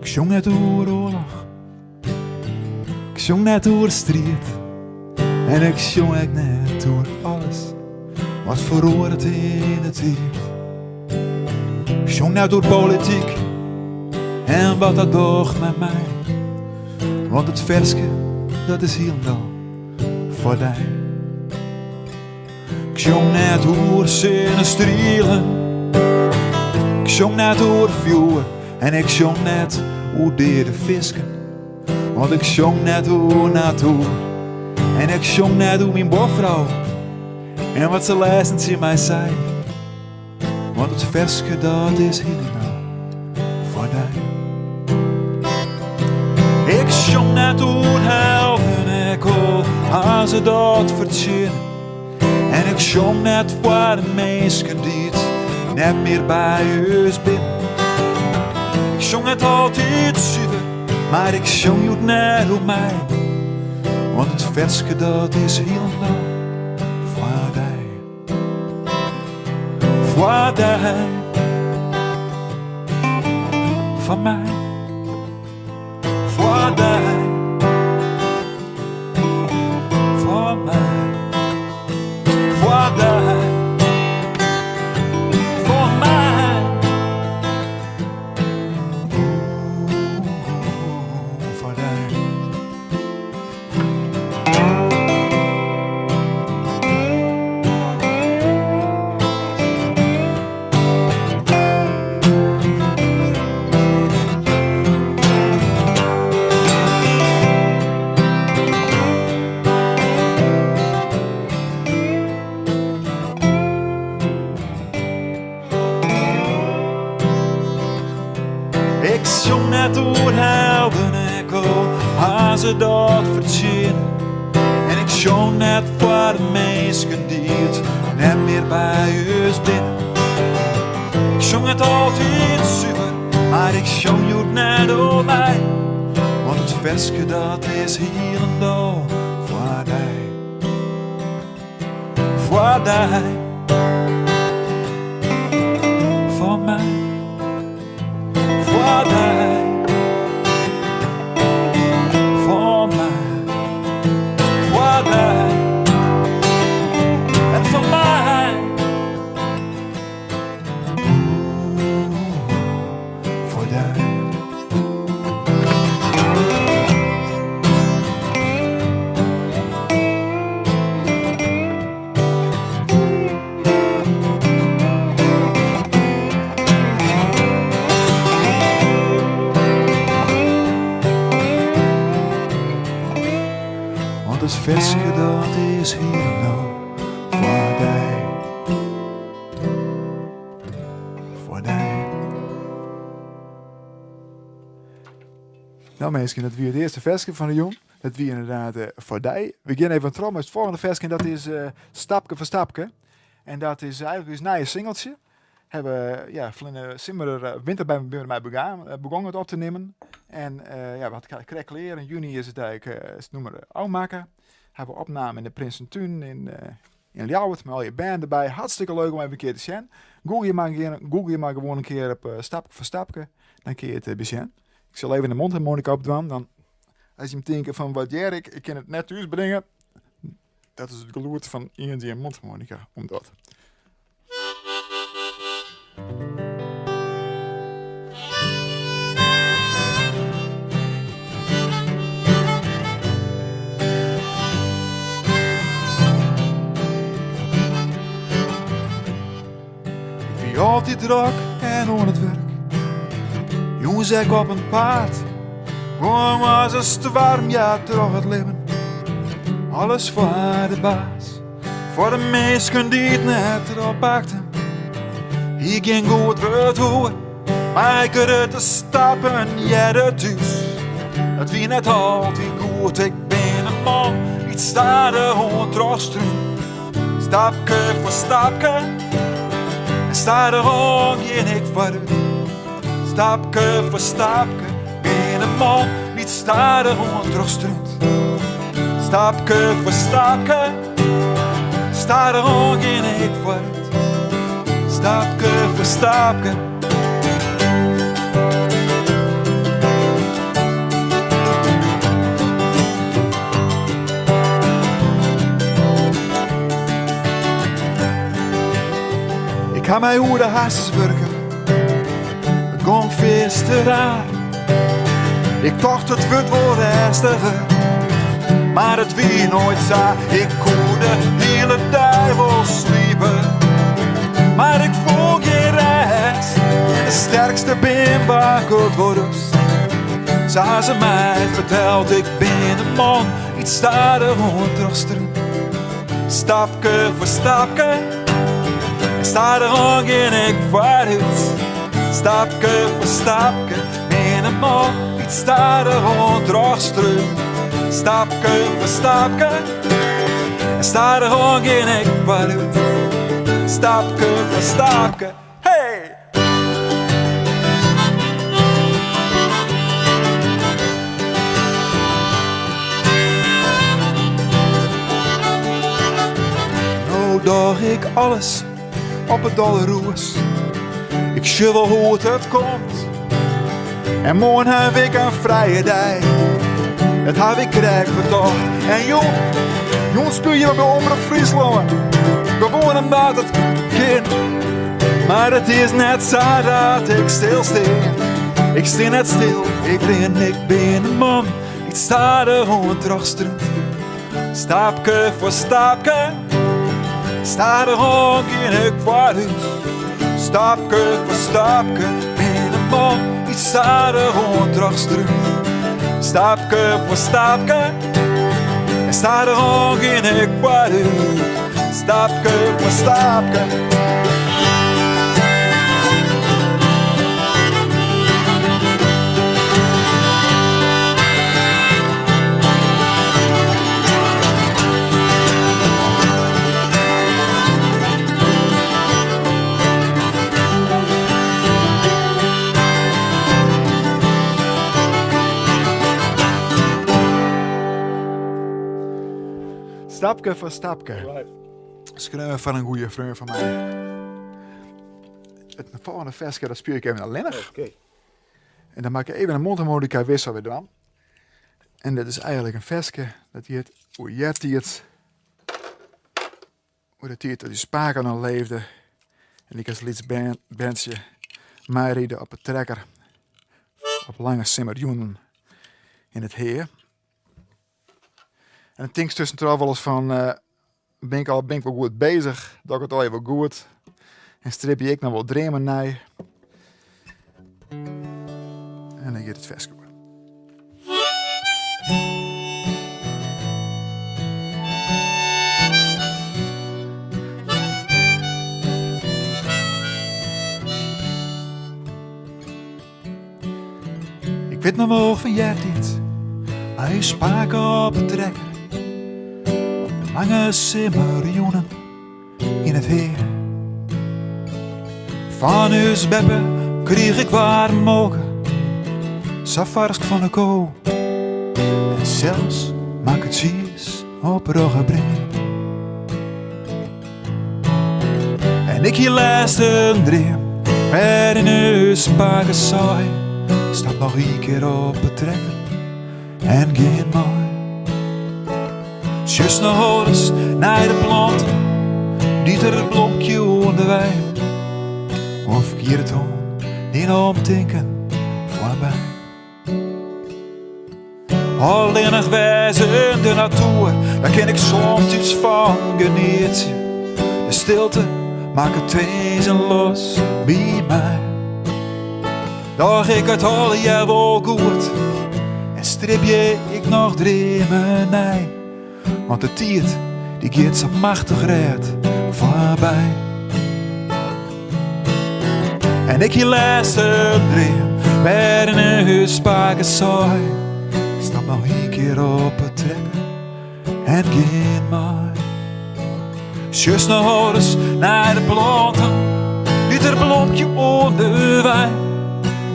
Ik zong net oer oorlog, ik zong net oer strijd. En ik zong ook net oer alles wat verroerd in het tijd. Ik zong net oer politiek en wat dat doch met mij. Want het versje, dat is helemaal voor mij. Ik zong net oer zinnenstrielen, ik zong net oer vuur en ik zong net oer de visken. Want ik zong net oer natuur en ik zong net oer mijn boervrouw en wat ze lezen in mij zei. Want het versje, dat is helemaal voor mij. Ik zong net oer helden, ik hoor als ze dat verdienen. En ik zong net voor de mensen die het net meer bij ons binnen. Ik zong het altijd zuiver, maar ik zong het net op mij. Want het versje, dat is helemaal voor mij. Voor mij. Van mij. Voor mij. Voor mij. Voor mij. Voor mij. Voor mij. Ik zong net oer helden, ik hoor als ze dat verdienen. En ik zong net voor de mensen die het net meer bij ons binnen. Ik zong het altijd zuiver, maar ik zong het net op mij. Want het versje, dat is hier en daar voor mij. Voor mij. Voor mij. Voor mij, voor mij, voor mij en voor mij. Voor mij. Het versje, dat is hier nou voor mij. Voor mij. Nou mensen, dat weer het eerste versje van de jong. Dat weer inderdaad voor mij. We gaan even trom met het volgende versje en dat is Stapke voor Stapke. En dat is eigenlijk een nieuwe singeltje. Hebben simmer winter bij mij begonnen het op te nemen. En we hadden krek leren. In juni is het eigenlijk het nummer Ouwmaker. Hebben we opname in de Prinsentuin in Ljouwert met al je band erbij. Hartstikke leuk om even een keer te zien. Google je maar gewoon een keer op Stapke voor Stapke. Dan kun je het bezien. Ik zal even de mondharmonica opdwan. Dan als je hem denkt van wat jij ik kan het net thuis brengen. Dat is het geloerd van iemand die een mondharmonica omdat. Ik wie altijd druk en on het werk. Jongens, ik op een paard. Gewoon was het te warm, ja, toch het leven. Alles voor de baas. Voor de meesten die het net erop pakten. Ik ging goed het hoor. Maar ik had te stappen, ja, de thuis. Het wie net altijd goed, ik ben een man. Ik sta de hond troost. Stapke voor stapke. En sta de hond en ik vooruit. Stapke voor stapke. Ben een man, niet sta de hond troost. Stapke voor stapke. Sta de hond en ik vooruit. Stapke voor stapke. Ik ga mij hoe de hasses werken. Het ging feest te raar. Ik dacht het wordt wel rustiger, maar het wie nooit zo. Ik kon de hele dag wel sliepen, maar ik voel geen rest. De sterkste ben waar ik voor rust. Zou ze mij verteld, ik ben de man. Iets staat er rond terugsturen. Stapje voor stapje. Ik sta er rond en ik vooruit. Stapje voor stapje. Ben een man. Iets staat er rond terugsturen. Stapje voor stapje. Ik sta er rond en ik vooruit. Stapje voor stapje. Hey! Doe ik alles op het dolle roes. Ik zie wel hoe het komt. En morgen heb ik een vrije dag. Dat heb ik krijg betocht. En jong speel je bij Omroep Friesland. Gewoon omdat het kind. Maar het is net zo dat ik stilsteen. Ik sta net stil, ik ben een man. Ik sta er gewoon terugstrunt. Stapje voor stapje. Sta er ook in ik vooruit. Stapje voor stapje. Ben een man. Ik sta er gewoon terugstrunt. Stapje voor stapje. En sta er ook in ik vooruit. Stapje voor stapje. Stapje voor stapje. Schreeuwen van een goede vriend van mij. Het volgende versje dat speel ik even alleen nog. Okay. En dan maak ik even een mondharmonica wissel weer dan. En dit is eigenlijk een versje dat heet hoe jij het. Hoe dat heet dat die spaken al leefde. En ik als lidsbandje mij rieden op het trekker. Op lange simmerjoenen in het heer. En ik denk tussendoor wel eens van, ben ik wel goed bezig, dat ik het al even goed. En strip je ik nog wel dremen naar. En dan gaat het vers goed. Ik weet nog wel van jij dit, maar je spaken op het trekker. Lange simmerjoenen in het heer. Van uw beppe kreeg ik warm mogen, safarsk van de kool. En zelfs maak het zies op roggebreed. En ik hier laatst een dream, waar in uw spaken saai. Stap nog een keer op het trekker en geen mooi. Just nog horens naar de planten, die er een blokje onder wijn. Of ik hier het hoon, die omtinken voorbij. Alleen nog wijzen in de natuur, daar ken ik soms iets van genieten. De stilte maakt het wezen los bij mij. Doch ik het al jij wel goed, en strip je ik nog dreamen nee. Want de tijd, die gaat zo machtig red voorbij. En ik hier laatst een dream, waar in een huis spaken saai. Stap nog een keer op het trekker en geen mij. Just nog horens naar de planten, die er blokje onder wijn.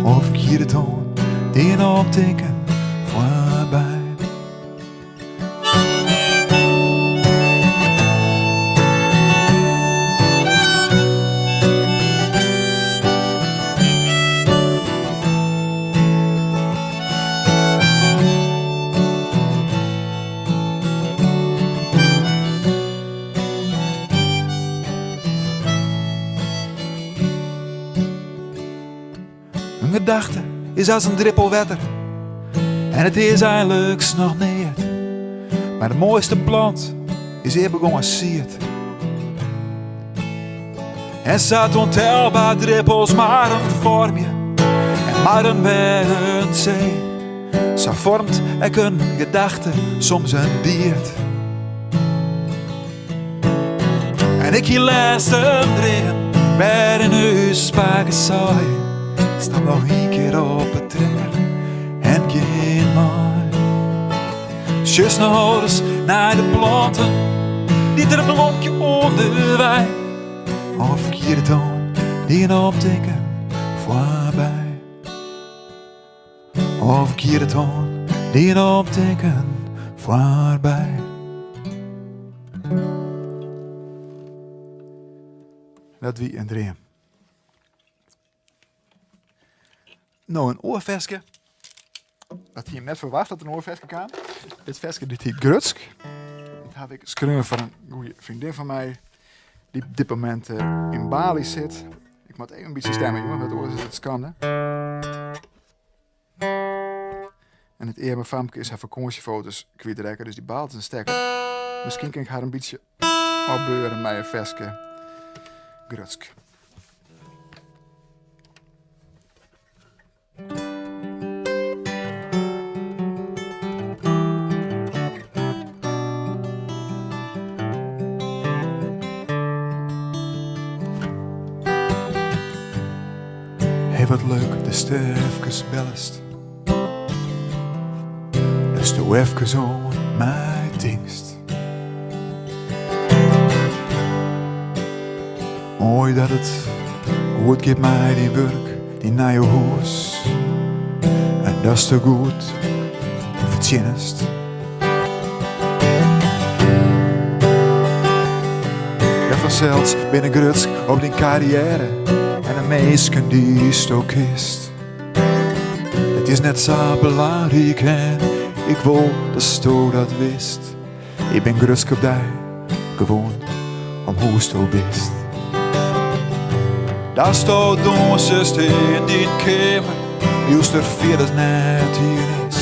Of ik hier het hoon, die opteken voorbij. gedachte is als een druppel water. En het is eindelijk nog niet. Maar de mooiste plant is hier begonnen siert. En zat ontelbaar druppels maar een vormje. En maar een werend zee. Zo vormt ik een gedachte soms een diert. En ik hier luister erin, bij een huis spaken saai. Stap nog een keer op het trekker en geen mij. Sjuist naar huis, naar de planten, die er een blokje onder wij. Of verkeerde toon, die een optikken voorbij. Of verkeerde toon, die een optikken voorbij. Dat wie een dream. Nou, een oorveske. Dat hier net verwacht dat er een oorveske kwam. Dit veske dit heet Grutsk. Dat heb ik geschreven van een goede vriendin van mij. Die op dit moment in Bali zit. Ik moet even een beetje stemmen, jongen. Dat oor is het scannen. En het eerste famke is haar vakantiefoto's kwijtrekken. Dus die baalt een stekker. Misschien kan ik haar een beetje opbeuren met een veske Grutsk. Hey, wat leuk, de stefkes bellest. Dus doe even zo mijn dingst. Mooi dat het goed geeft mij die werk, die naar je huis. En dat is te goed, verdienst. Ja, vanzelfs ben ik Grutsk op die carrière. En een meisje die stokist. Het is net zo belangrijk en ik wil dat je dat wist. Ik ben Grutsk op die, gewoon om hoe je bist. Daar staat onze in die kamer, juist er vierdes net hier is.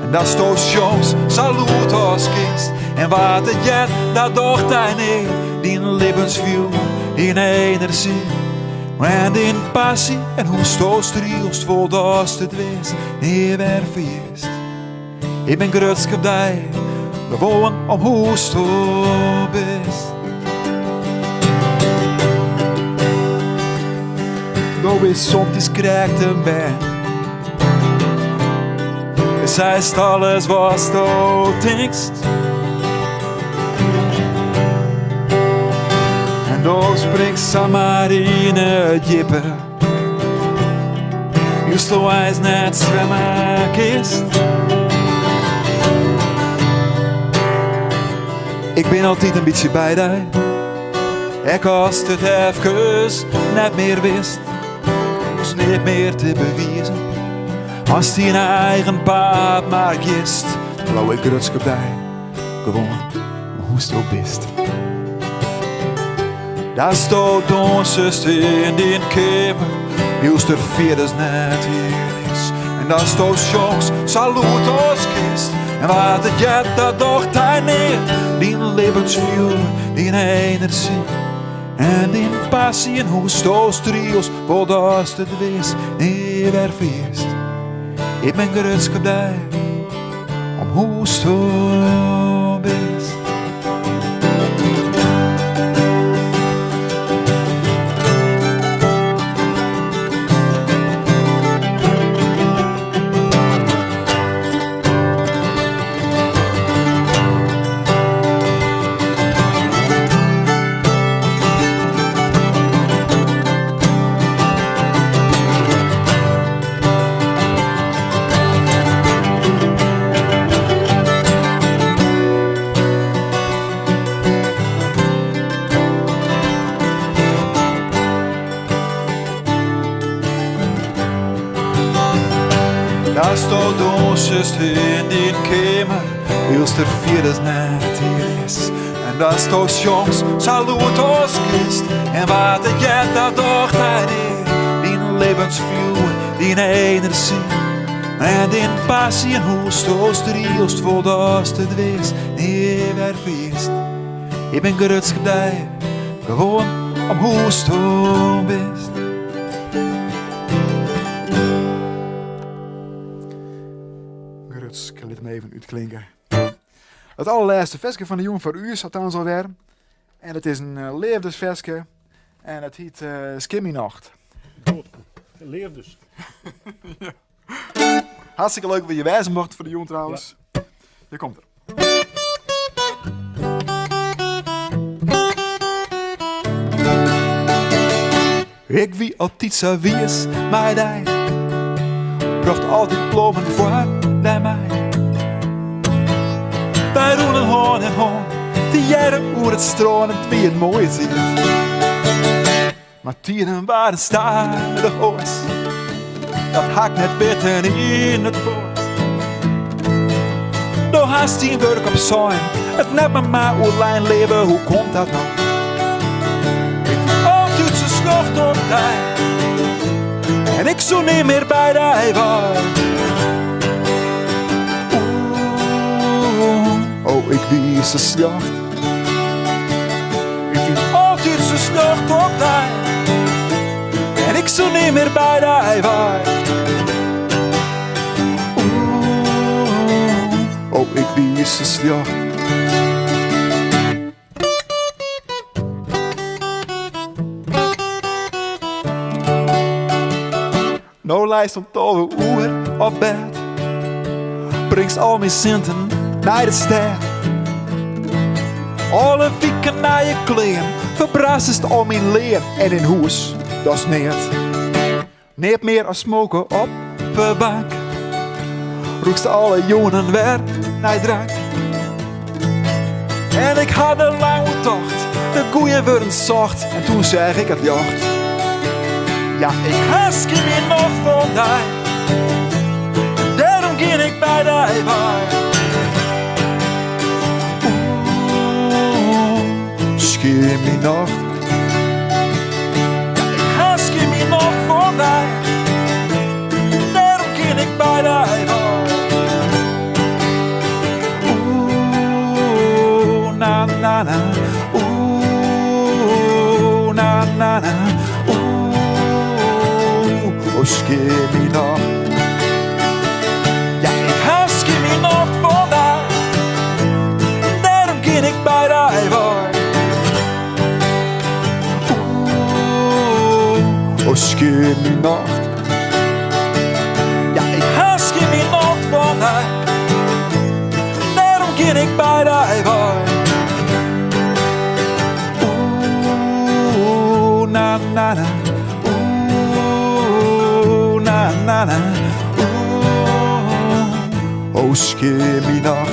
En daar staat jongens, salut als kist. En wat het jet, dat docht hij niet. Die levensvuur, die energie. En die passie, en hoe stoot strielst vol dat het wist. Nee, weer verjist. Ik ben Grutsk op die, gewoon om hoe je bist. Nou is soms krijgt een ben. Zij is alles wat je denkst. En dan springt ze maar in het jippe. Juist zo is net zwemmen kist. Ik ben altijd een beetje bij die. Ik als het even net meer wist. Niet meer te bewijzen. Als die een eigen paard maar kist. Blauw ik Grutsk op die, gewoon hoe je ook bist. Daar staat onze in die kamer, juist er vierdes net hier is. En daar staat jongens, salut als kist. En wat het jet, dat docht hij neer. Die levensvuur, die energie. En die passie en hoe stoos trios, voor dat het wees, nee, weer feest. Ik ben Grutsk op die, om hoe je bist. Daar staat onze in die kamer, juist er vierdes net hier is. En daar staat jongens, salut als kist. En wat het jet, dat docht hij neer. Die levensvuur, die die energie en die passie en hoest, oost voor de oost het wees, nee, weer feest. Ik ben gerutst blij, gewoon om hoest om best. Gerutst, ik liet hem even uitklinken. Het allerlaatste versje van de Jong voor u is althans alweer. En het is een leefdesversje en het heet Skimmynacht. Leef dus. Ja. Hartstikke leuk dat je wijzen mocht voor de Jong trouwens. Ja. Hier komt er. Ik wie altijd zo wies, maar hij bracht altijd bloemen voor bij mij. Wij roelen hoorn en hoorn, die jaren oer het stroon en wie het mooi ziet. Maar tieren waren stadig oors, dat hakt net beter in het woord. Door haast die werk op zijn, het net met mij online leven, hoe komt dat nou? Ik voel altijd zo slecht op tijd, en ik zo niet meer bij die waar. Oh, ik wie zo slecht. Ik voel altijd zo slecht op tijd, en ik zo niet meer bij die waar. Oh, ik wie zo slecht. Nou lijst om 12 uur op bed, brengt al mijn centen naar de stad. Alle weken naar je kleren, verbrast al mijn leer en in huis, dat is niet. Niet meer als smoken op de bank, roekst alle jongen weer naar drank. En ik had een lange tocht, de koeien werden zacht en toen zeg ik het jacht. Ja, ik haast me nog van die, daarom ging ik bij die waar. Skimmynacht. Ja, ik haast me nog van die, daarom ging ik bij die waar. Na na na, na na na. Oh, skimmynacht. Ja, ik haast me nog van die, daarom ging ik bij die waar. Oh, skimmynacht. Ja, ik haast me nog van die, daarom ging ik bij die waar. Na na na. Na na, oh, skimmynacht.